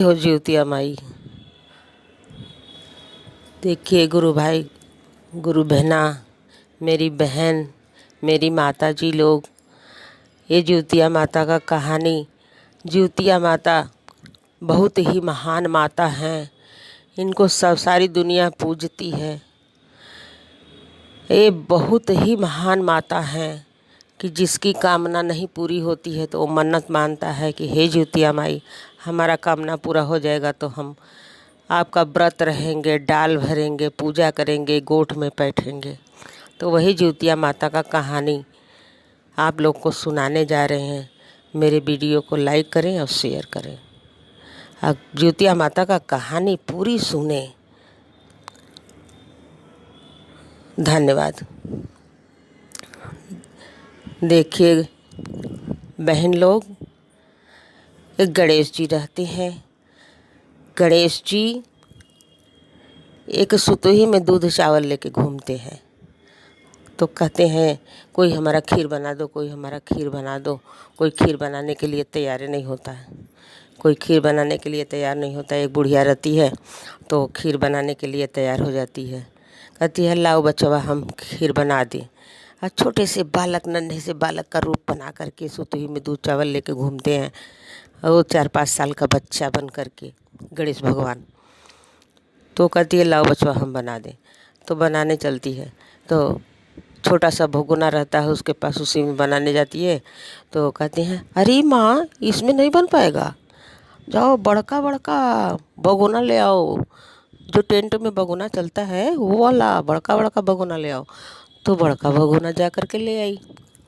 हो ज्योतिया माई। देखिए गुरु भाई, गुरु बहना, मेरी बहन, मेरी माता जी लोग, ये ज्योतिया माता का कहानी। ज्योतिया माता बहुत ही महान माता हैं। इनको सब सारी दुनिया पूजती है। ये बहुत ही महान माता हैं कि जिसकी कामना नहीं पूरी होती है तो वो मन्नत मानता है कि हे ज्योतिया माई, हमारा कामना पूरा हो जाएगा तो हम आपका व्रत रहेंगे, डाल भरेंगे, पूजा करेंगे, गोठ में बैठेंगे। तो वही ज्योतिया माता का कहानी आप लोग को सुनाने जा रहे हैं। मेरे वीडियो को लाइक करें और शेयर करें। आप ज्योतिया माता का कहानी पूरी सुने। धन्यवाद। देखिए बहन लोग, एक गणेश जी रहते हैं। गणेश जी एक सुतोही में दूध चावल लेके घूमते हैं। तो कहते हैं कोई हमारा खीर बना दो, कोई हमारा खीर बना दो। कोई खीर बनाने के लिए तैयार नहीं होता है। कोई खीर बनाने के लिए तैयार नहीं होता। एक बुढ़िया रहती है तो खीर बनाने के लिए तैयार हो जाती है। कहती है लाओ बचवा हम खीर बना दें। और छोटे से बालक, नन्हे से बालक का रूप बना करके सुतोही में दूध चावल लेके घूमते हैं। और वो 4-5 साल का बच्चा बन करके गणेश भगवान। तो कहती है लाओ बचवा हम बना दें। तो बनाने चलती है तो छोटा सा भगोना रहता है उसके पास, उसी में बनाने जाती है। तो कहते हैं अरे माँ, इसमें नहीं बन पाएगा, जाओ बड़का बड़का भगोना ले आओ, जो टेंट में भगोना चलता है वो वाला बड़का बड़का भगोना ले आओ। तो बड़का भगोना जा कर के ले आई।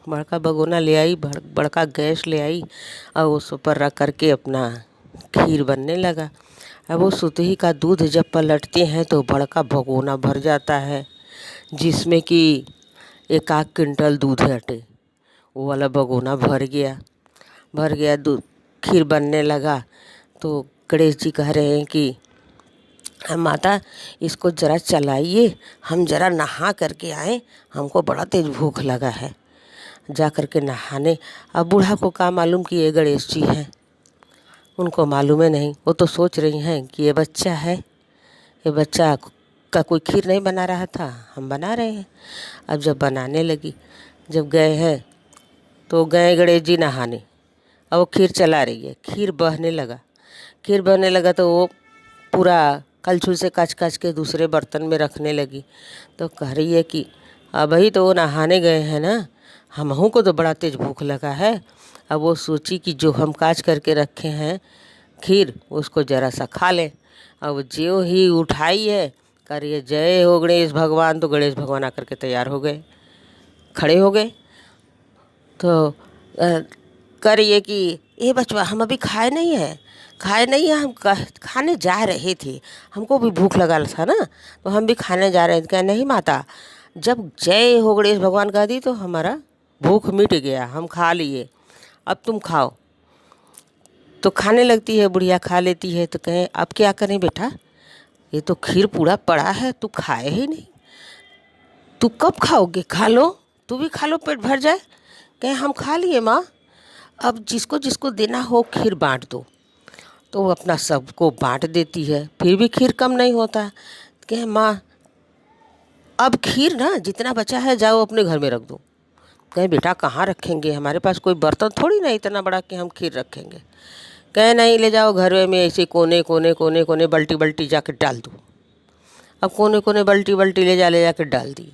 बड़का भगोना ले आई, बड़का गैस ले आई और उस ऊपर रख करके अपना खीर बनने लगा। अब वो सुतही का दूध जब पलटते हैं तो बड़का भगोना भर जाता है, जिसमें कि 1-8 क्विंटल दूध हटे। वो वाला भगोना भर गया दूध, खीर बनने लगा। तो गणेश जी कह रहे हैं कि माता इसको ज़रा चलाइए, हम ज़रा नहा करके आए, हमको बड़ा तेज भूख लगा है। जा कर के नहाने। अब बूढ़ा को क्या मालूम कि ये गणेश जी हैं, उनको मालूम है नहीं। वो तो सोच रही हैं कि ये बच्चा है, ये बच्चा का कोई खीर नहीं बना रहा था, हम बना रहे हैं। अब जब बनाने लगी, जब गए हैं तो गए गणेश जी नहाने। अब वो खीर चला रही है, खीर बहने लगा तो वो पूरा कलछुल से कच के दूसरे बर्तन में रखने लगी। तो कह रही है कि अब ही तो वो नहाने गए हैं ना, हमहू को तो बड़ा तेज भूख लगा है। अब वो सोची कि जो हम काच करके रखे हैं खीर, उसको ज़रा सा खा लें। अब ज्यों ही उठाई है, करिए जय हो गणेश भगवान, तो गणेश भगवान आकर के तैयार हो गए, खड़े हो गए। तो करिए कि ये बचवा हम अभी खाए नहीं है, हम खाने जा रहे थे, हमको भी भूख लगा था ना, तो हम भी खाने जा रहे थे। क्या नहीं माता, जब जय हो गणेश भगवान कह दी तो हमारा भूख मिट गया, हम खा लिए, अब तुम खाओ। तो खाने लगती है बुढ़िया, खा लेती है। तो कहें अब क्या करें बेटा, ये तो खीर पूरा पड़ा है, तू खाए ही नहीं, तू कब खाओगे, खा लो, तू भी खा लो, पेट भर जाए। कहें हम खा लिए माँ, अब जिसको जिसको देना हो खीर बांट दो। तो वो अपना सबको बांट देती है, फिर भी खीर कम नहीं होता। कहें माँ अब खीर ना जितना बचा है जाओ अपने घर में रख दो। कहें बेटा कहाँ रखेंगे, हमारे पास कोई बर्तन थोड़ी ना इतना बड़ा कि हम खीर रखेंगे। कहें नहीं, ले जाओ घर में ऐसे कोने कोने कोने कोने बल्टी बल्टी जाकर डाल दो। अब कोने कोने बल्टी बल्टी ले जाकर डाल दी,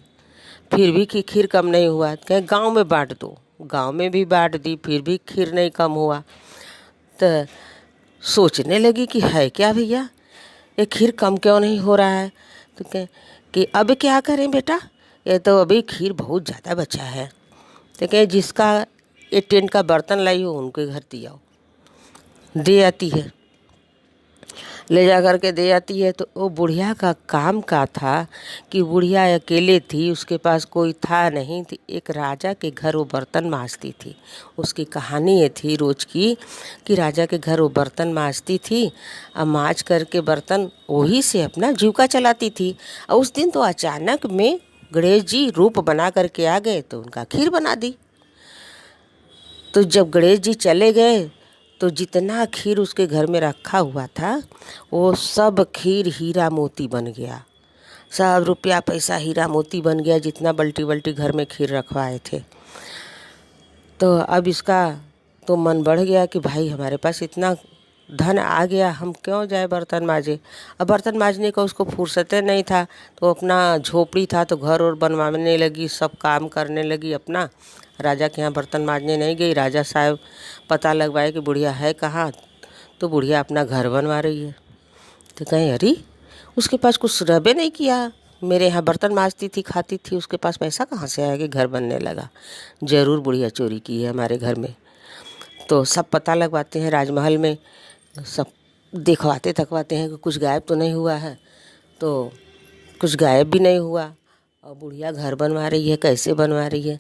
फिर भी कि खीर कम नहीं हुआ। कहें गांव में बांट दो, गांव में भी बांट दी, फिर भी खीर नहीं कम हुआ। तो सोचने लगी कि है क्या भैया, ये खीर कम क्यों नहीं हो रहा है। तो कहें कि अब क्या करें बेटा, ये तो अभी खीर बहुत ज़्यादा बचा है। तो कहें जिसका ये टेंट का बर्तन लाई हो उनके घर दिया, दे आती है, ले जा कर के दे आती है। तो वो बुढ़िया का काम का था कि बुढ़िया अकेले थी, उसके पास कोई था नहीं, थी एक राजा के घर वो बर्तन मांजती थी। उसकी कहानी ये थी रोज की कि राजा के घर वो बर्तन मांजती थी, और मांज करके बर्तन वही से अपना जीविका चलाती थी। और उस दिन तो अचानक में गणेश जी रूप बना करके आ गए तो उनका खीर बना दी। तो जब गणेश जी चले गए तो जितना खीर उसके घर में रखा हुआ था वो सब खीर हीरा मोती बन गया, सब रुपया पैसा हीरा मोती बन गया, जितना बल्टी बल्टी घर में खीर रखवाए थे। तो अब इसका तो मन बढ़ गया कि भाई हमारे पास इतना धन आ गया, हम क्यों जाए बर्तन मांजे। अब बर्तन मांजने का उसको फुर्सते नहीं था, तो अपना झोपड़ी था तो घर और बनवाने लगी, सब काम करने लगी अपना। राजा के यहाँ बर्तन मांजने नहीं गई। राजा साहब पता लगवाए कि बुढ़िया है कहाँ, तो बुढ़िया अपना घर बनवा रही है। तो कहें अरे उसके पास कुछ रबे नहीं किया, मेरे यहाँ बर्तन मांजती थी, खाती थी, उसके पास पैसा कहाँ से आया कि घर बनने लगा। ज़रूर बुढ़िया चोरी की है हमारे घर में। तो सब पता लगवाते हैं राजमहल में, सब दिखवाते थकवाते हैं कि कुछ गायब तो नहीं हुआ है। तो कुछ गायब भी नहीं हुआ और बुढ़िया घर बनवा रही है, कैसे बनवा रही है।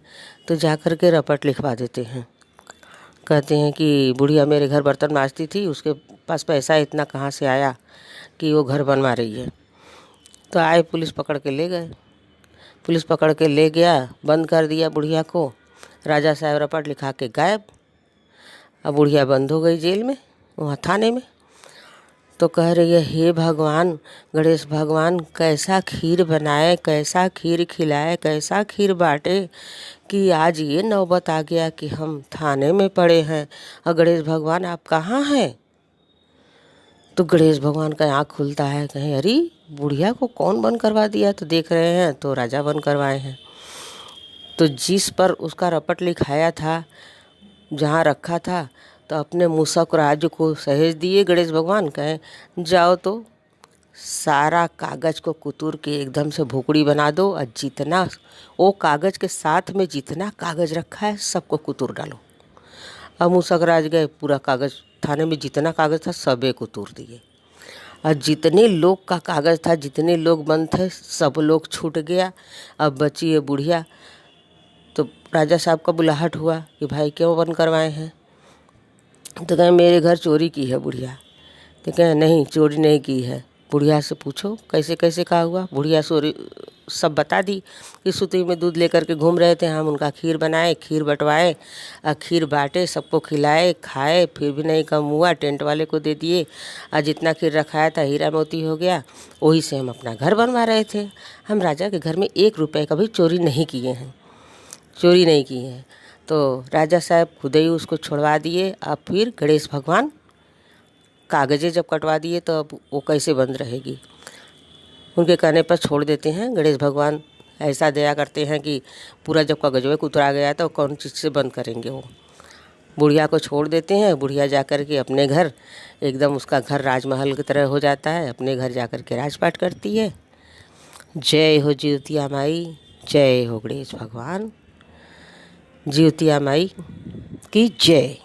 तो जा कर के रपट लिखवा देते हैं, कहते हैं कि बुढ़िया मेरे घर बर्तन मांजती थी, उसके पास पैसा इतना कहाँ से आया कि वो घर बनवा रही है। तो आए पुलिस पकड़ के ले गए, पुलिस पकड़ के ले गया, बंद कर दिया बुढ़िया को। राजा साहब रपट लिखा के गायब। अब बुढ़िया बंद हो गई जेल में, वहाँ थाने में। तो कह रही है हे भगवान, गणेश भगवान कैसा खीर बनाए, कैसा खीर खिलाए, कैसा खीर बाँटे कि आज ये नौबत आ गया कि हम थाने में पड़े हैं। और गणेश भगवान आप कहाँ हैं। तो गणेश भगवान का आँख खुलता है, कहें अरे बुढ़िया को कौन बंद करवा दिया। तो देख रहे हैं तो राजा बंद करवाए हैं। तो जिस पर उसका रपट लिखाया था, जहाँ रखा था, तो अपने मूसक राज्य को सहेज दिए गणेश भगवान। कहें जाओ तो सारा कागज़ को कुतूर के एकदम से भोकड़ी बना दो, और जितना वो कागज़ के साथ में जितना कागज़ रखा है सबको कुतूर डालो। अब मूसक राज गए, पूरा कागज़ थाने में जितना कागज़ था सबे कुतूर दिए, और जितने लोग का कागज़ था, जितने लोग बंद थे, सब लोग छूट गया। अब बची है बुढ़िया। तो राजा साहब का बुलाहट हुआ कि भाई क्यों बंद करवाए हैं। तो कहें मेरे घर चोरी की है बुढ़िया। तो कहें नहीं चोरी नहीं की है, बुढ़िया से पूछो कैसे कैसे कहा हुआ। बुढ़िया चोरी सब बता दी कि सुतरी में दूध लेकर के घूम रहे थे, हम उनका खीर बनाए, खीर बंटवाए, और खीर बाँटे, सबको खिलाए, खाए, फिर भी नहीं कम हुआ, टेंट वाले को दे दिए, और जितना खीर रखाया था हीरा मोती हो गया, वही से हम अपना घर बनवा रहे थे। हम राजा के घर में 1 रुपये का भी चोरी नहीं किए हैं, चोरी नहीं की है। तो राजा साहब खुद ही उसको छुड़वा दिए। अब फिर गणेश भगवान कागज़ें जब कटवा दिए तो अब वो कैसे बंद रहेगी। उनके कहने पर छोड़ देते हैं। गणेश भगवान ऐसा दया करते हैं कि पूरा जब कागज़ कुतरा गया तो कौन चीज़ से बंद करेंगे। वो बुढ़िया को छोड़ देते हैं। बुढ़िया जा कर के अपने घर, एकदम उसका घर राजमहल की तरह हो जाता है। अपने घर जा कर के राजपाट करती है। जय हो जिउतिया माई, जय हो गणेश भगवान, जिउतिया माई की जय।